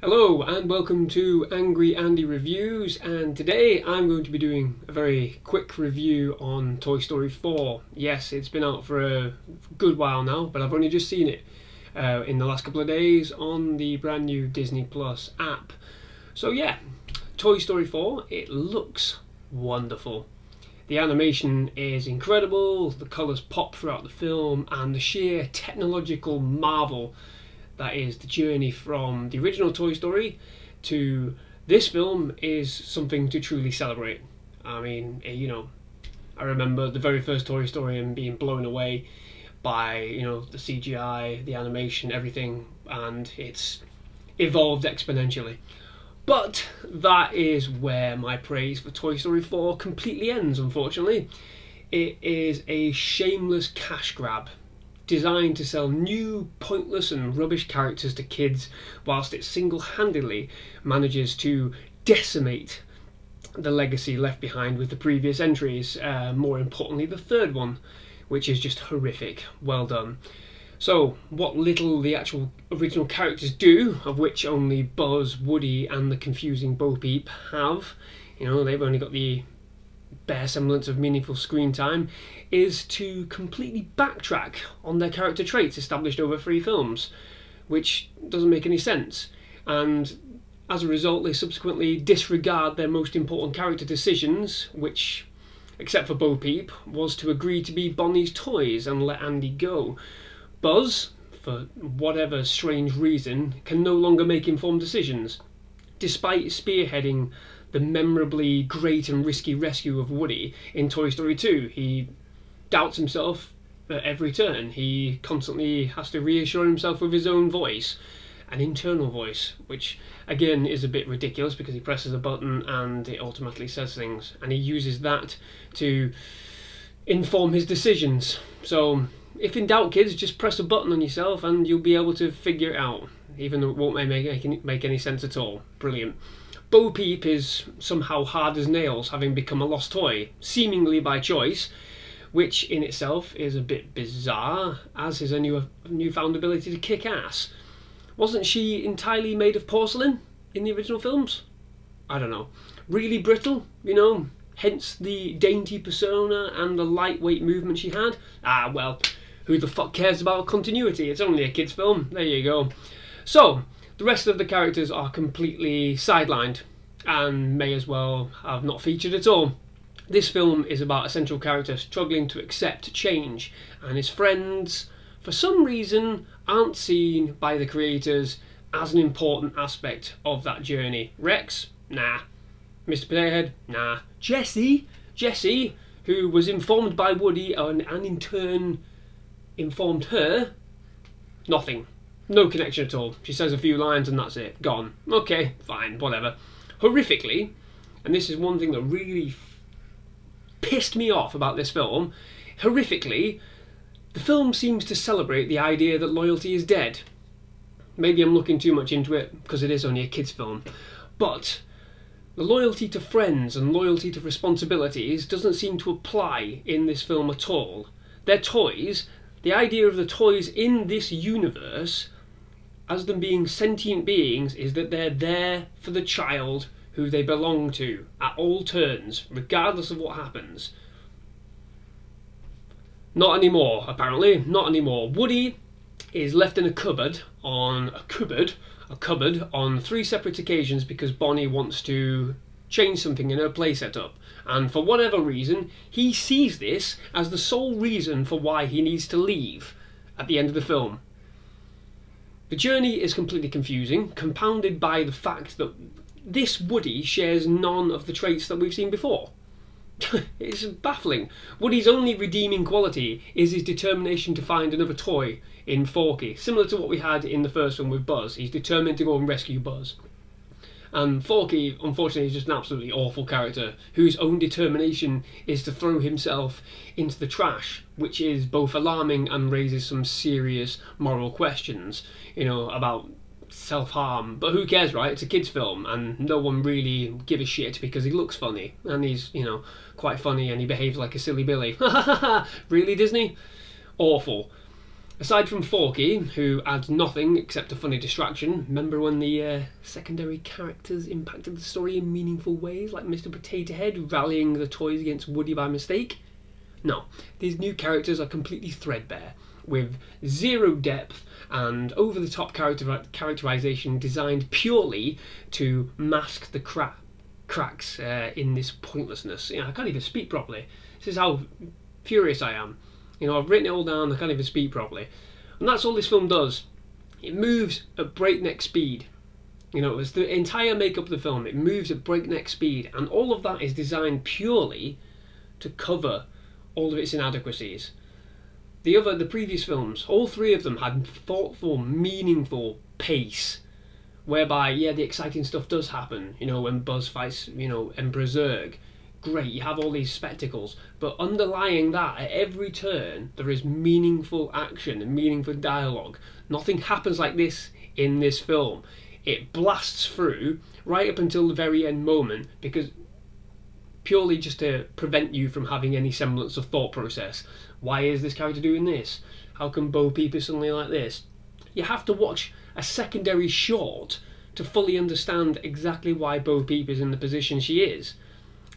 Hello and welcome to Angry Andy Reviews, and today I'm going to be doing a very quick review on Toy Story 4. Yes, it's been out for a good while now, but I've only just seen it in the last couple of days on the brand new Disney Plus app. So yeah, Toy Story 4, it looks wonderful. The animation is incredible, the colours pop throughout the film, and the sheer technological marvel that is the journey from the original Toy Story to this film is something to truly celebrate. I mean, I remember the very first Toy Story and being blown away by, the CGI, the animation, everything, and it's evolved exponentially. But that is where my praise for Toy Story 4 completely ends, unfortunately. It is a shameless cash grab, designed to sell new, pointless and rubbish characters to kids, whilst it single-handedly manages to decimate the legacy left behind with the previous entries, more importantly the third one, which is just horrific. Well done. So, what little the actual original characters do, of which only Buzz, Woody and the confusing Bo Peep have, they've only got the bare semblance of meaningful screen time, is to completely backtrack on their character traits established over 3 films, which doesn't make any sense, and as a result they subsequently disregard their most important character decisions, which, except for Bo Peep, was to agree to be Bonnie's toys and let Andy go. Buzz, for whatever strange reason, can no longer make informed decisions, despite spearheading the memorably great and risky rescue of Woody in Toy Story 2. He doubts himself at every turn. He constantly has to reassure himself with his own voice, an internal voice, which again is a bit ridiculous because he presses a button and it automatically says things, and he uses that to inform his decisions. So if in doubt, kids, just press a button on yourself and you'll be able to figure it out, even though it won't make any sense at all. Brilliant. Bo Peep is somehow hard as nails, having become a lost toy, seemingly by choice, which in itself is a bit bizarre, as is a newfound ability to kick ass. Wasn't she entirely made of porcelain in the original films? I don't know. Really brittle, hence the dainty persona and the lightweight movement she had? Ah, well, who the fuck cares about continuity? It's only a kid's film. There you go. So, the rest of the characters are completely sidelined and may as well have not featured at all. This film is about a central character struggling to accept change, and his friends, for some reason, aren't seen by the creators as an important aspect of that journey. Rex? Nah. Mr. Potato Head? Nah. Jessie, who was informed by Woody and in turn informed her? Nothing. No connection at all. She says a few lines and that's it. Gone. Okay, fine, whatever. Horrifically, and this is one thing that really pissed me off about this film, horrifically, the film seems to celebrate the idea that loyalty is dead. Maybe I'm looking too much into it because it is only a kids' film, but the loyalty to friends and loyalty to responsibilities doesn't seem to apply in this film at all. They're toys. The idea of the toys in this universe, as them being sentient beings, is that they're there for the child who they belong to at all turns, regardless of what happens. Not anymore, apparently. Not anymore. Woody is left in a cupboard on 3 separate occasions because Bonnie wants to change something in her play setup, and for whatever reason he sees this as the sole reason for why he needs to leave at the end of the film. The journey is completely confusing, compounded by the fact that this Woody shares none of the traits that we've seen before. It's baffling. Woody's only redeeming quality is his determination to find another toy in Forky, similar to what we had in the first one with Buzz. He's determined to go and rescue Buzz. And Forky, unfortunately, is just an absolutely awful character whose own determination is to throw himself into the trash, which is both alarming and raises some serious moral questions, about self-harm. But who cares, right? It's a kids' film and no one really give a shit because he looks funny and he's, quite funny and he behaves like a silly Billy. Really, Disney? Awful. Aside from Forky, who adds nothing except a funny distraction, remember when the secondary characters impacted the story in meaningful ways, like Mr. Potato Head rallying the toys against Woody by mistake? No, these new characters are completely threadbare, with zero depth and over-the-top characterization designed purely to mask the cracks in this pointlessness. I can't even speak properly. This is how furious I am. I've written it all down, I can't even speak properly. And that's all this film does. It moves at breakneck speed. It's the entire makeup of the film. It moves at breakneck speed, and all of that is designed purely to cover all of its inadequacies. The previous films, all three of them had thoughtful, meaningful pace, whereby, yeah, the exciting stuff does happen, when Buzz fights, Emperor Zurg. Great, you have all these spectacles, but underlying that, at every turn, there is meaningful action and meaningful dialogue. Nothing happens like this in this film. It blasts through right up until the very end moment, because purely just to prevent you from having any semblance of thought process. Why is this character doing this? How come Bo Peep is suddenly like this? You have to watch a secondary short to fully understand exactly why Bo Peep is in the position she is.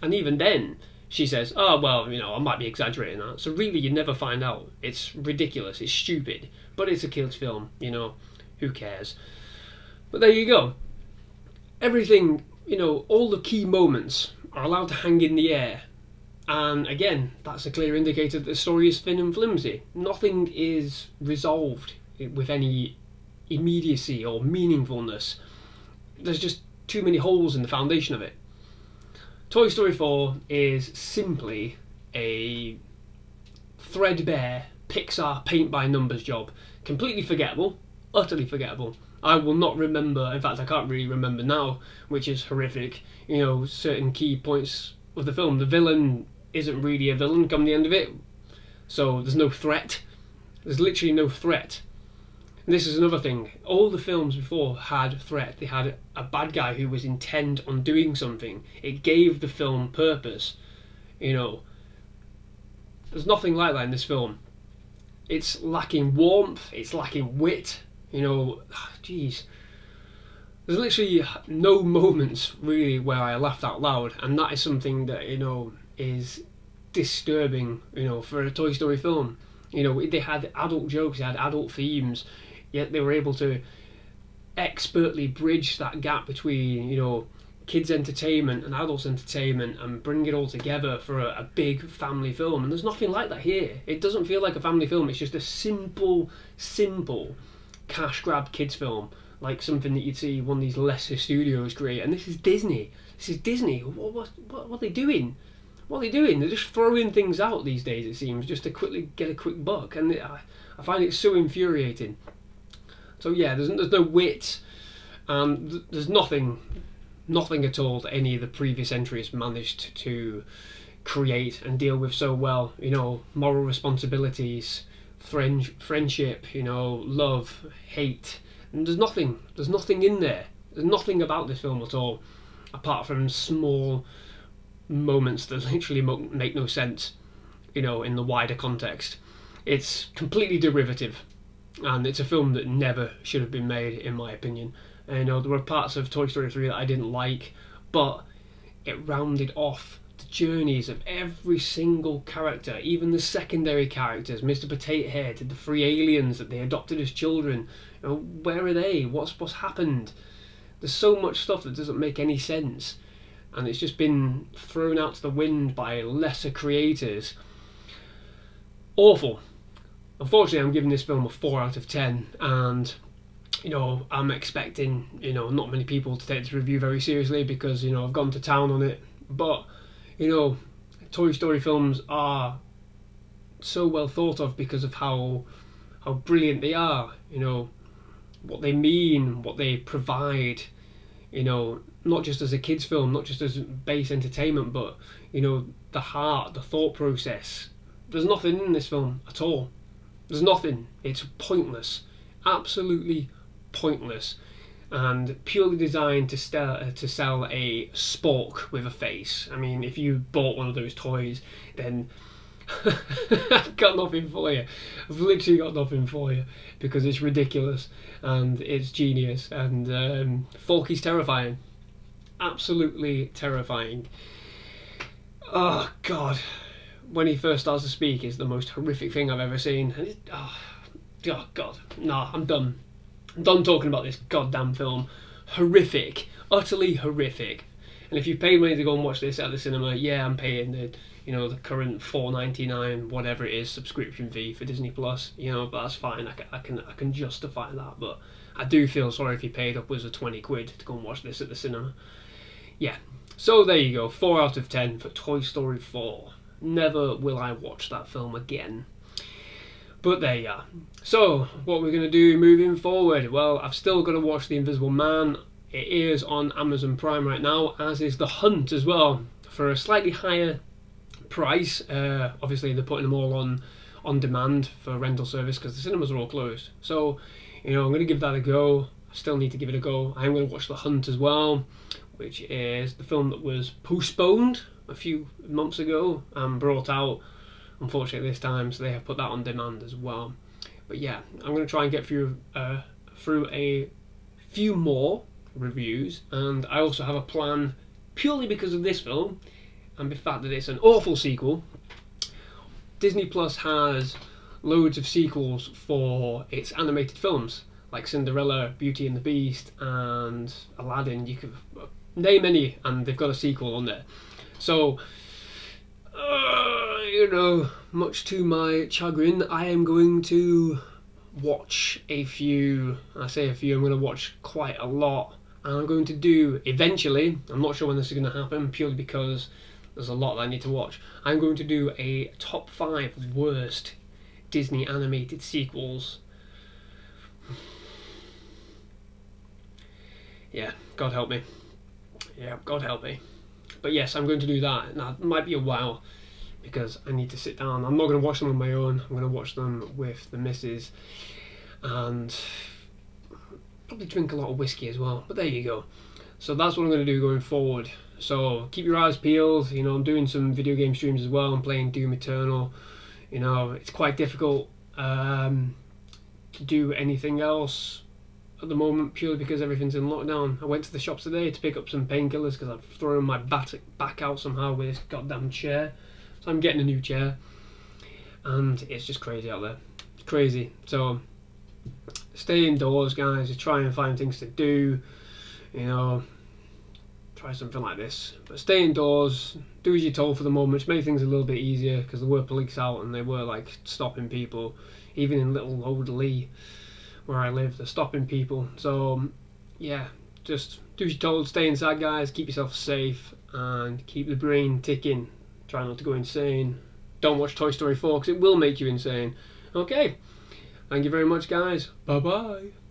And even then, she says, oh, well, I might be exaggerating that. So really, you never find out. It's ridiculous, it's stupid. But it's a kids' film, who cares? But there you go. Everything, all the key moments are allowed to hang in the air. And again, that's a clear indicator that the story is thin and flimsy. Nothing is resolved with any immediacy or meaningfulness. There's just too many holes in the foundation of it. Toy Story 4 is simply a threadbare Pixar paint-by-numbers job. Completely forgettable, utterly forgettable. I will not remember, in fact I can't really remember now, which is horrific, certain key points of the film. The villain isn't really a villain come the end of it, so there's no threat. There's literally no threat. And this is another thing. All the films before had threat. They had a bad guy who was intent on doing something. It gave the film purpose. There's nothing like that in this film. It's lacking warmth. It's lacking wit. Jeez. There's literally no moments really where I laughed out loud, and that is something that is disturbing. For a Toy Story film. They had adult jokes. They had adult themes. Yet they were able to expertly bridge that gap between, kids' entertainment and adults' entertainment and bring it all together for a big family film. And there's nothing like that here. It doesn't feel like a family film. It's just a simple cash grab kids film, like something that you'd see one of these lesser studios create. And this is Disney. What are they doing? What are they doing? They're just throwing things out these days, it seems, just to quickly get a quick buck. And I find it so infuriating. So yeah, there's no wit, and there's nothing at all that any of the previous entries managed to create and deal with so well. Moral responsibilities, friendship, love, hate, and there's nothing in there. There's nothing about this film at all, apart from small moments that literally make no sense, in the wider context. It's completely derivative. And it's a film that never should have been made, in my opinion. And there were parts of Toy Story 3 that I didn't like, but it rounded off the journeys of every single character, even the secondary characters, Mr. Potato Head, the 3 aliens that they adopted as children. Where are they? What's happened? There's so much stuff that doesn't make any sense, and it's just been thrown out to the wind by lesser creators. Awful. Unfortunately, I'm giving this film a 4 out of 10, and I'm expecting not many people to take this review very seriously, because I've gone to town on it. But Toy Story films are so well thought of because of how brilliant they are. What they mean, what they provide. Not just as a kids film, not just as base entertainment, but the heart, the thought process. There's nothing in this film at all. There's nothing. It's pointless, absolutely pointless, and purely designed to sell a spork with a face. I mean, if you bought one of those toys, then I've got nothing for you. I've literally got nothing for you because it's ridiculous and it's genius, and Forky's terrifying. Absolutely terrifying. Oh God, when he first starts to speak is the most horrific thing I've ever seen. And oh God, no, I'm done. I'm done talking about this goddamn film. Horrific, utterly horrific. And if you paid money to go and watch this at the cinema, yeah, I'm paying the the current $4.99 whatever it is subscription fee for Disney Plus. But that's fine. I can justify that. But I do feel sorry if you paid upwards of 20 quid to go and watch this at the cinema. Yeah. So there you go. 4 out of 10 for Toy Story 4. Never will I watch that film again. But there you are. So what we're going to do moving forward? Well, I've still got to watch The Invisible Man. It is on Amazon Prime right now, as is The Hunt as well, for a slightly higher price. Obviously they're putting them all on demand for rental service because the cinemas are all closed. So I'm going to give that a go. I still need to give it a go. I'm going to watch The Hunt as well, which is the film that was postponed a few months ago and brought out unfortunately this time, so they have put that on demand as well. But yeah, I'm going to try and get through a few more reviews, and I also have a plan purely because of this film and the fact that it's an awful sequel. Disney Plus has loads of sequels for its animated films like Cinderella, Beauty and the Beast and Aladdin. You could name any and they've got a sequel on there. So much to my chagrin, I am going to watch a few. I say a few, I'm going to watch quite a lot, and I'm going to do eventually, I'm not sure when this is going to happen purely because there's a lot that I need to watch. I'm going to do a top 5 worst Disney animated sequels. Yeah, God help me. Yeah, God help me. But yes, I'm going to do that. Now, it might be a while because I need to sit down. I'm not going to watch them on my own. I'm going to watch them with the missus and probably drink a lot of whiskey as well. But there you go. So that's what I'm going to do going forward. So keep your eyes peeled. I'm doing some video game streams as well. I'm playing Doom Eternal. It's quite difficult to do anything else at the moment purely because everything's in lockdown. I went to the shops today to pick up some painkillers because I've thrown my back out somehow with this goddamn chair. So I'm getting a new chair, and it's just crazy out there. It's crazy. So stay indoors, guys. Just try and find things to do. Try something like this. But stay indoors. Do as you're told for the moment. Just make things a little bit easier because there were police out and they were like stopping people, even in little Old Lee, where I live. They're stopping people. So yeah, just do as you're told. Stay inside, guys. Keep yourself safe and keep the brain ticking. Try not to go insane. Don't watch Toy Story 4 because it will make you insane. Okay, thank you very much, guys. Bye bye.